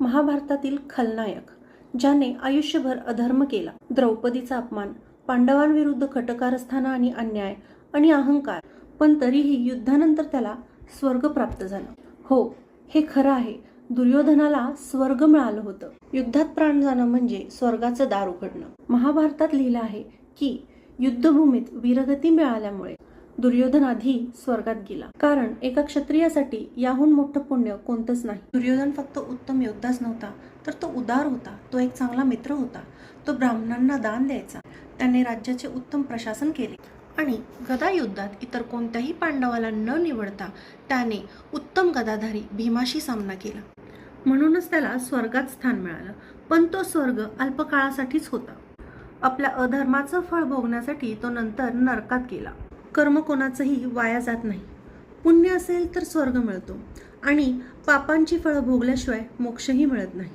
महाभारतातील खलनायक, ज्याने आयुष्यभर अधर्म केला, द्रौपदीचा अपमान, पांडवांविरुद्ध कटकारस्थान आणि अन्याय आणि अहंकार, पण तरीही युद्धानंतर त्याला स्वर्ग प्राप्त झाला. हो, हे खरं आहे. दुर्योधनाला स्वर्ग मिळालं होतं. युद्धात प्राण जाणं म्हणजे स्वर्गाचं दार उघडणं. महाभारतात लिहिलं आहे की युद्धभूमीत वीरगती मिळाल्यामुळे दुर्योधन आधी स्वर्गात गेला, कारण एका क्षत्रियासाठी याहून मोठं पुण्य कोणतंच नाही. दुर्योधन फक्त उत्तम योद्धाच नव्हता, तर तो उदार होता. तो एक चांगला मित्र होता. तो ब्राह्मणांना दान द्यायचा. त्याने राज्याचे उत्तम प्रशासन केले आणि गदा युद्धात इतर कोणत्याही पांडवाला न निवडता त्याने उत्तम गदाधारी भीमाशी सामना केला. म्हणूनच त्याला स्वर्गात स्थान मिळालं. पण तो स्वर्ग अल्पकाळासाठीच होता. आपल्या अधर्माचं फळ भोगण्यासाठी तो नंतर नरकात गेला. कर्म कोणाचंही वाया जात नाही. पुण्य असेल तर स्वर्ग मिळतो आणि पापांची फळं भोगल्याशिवाय मोक्षही मिळत नाही.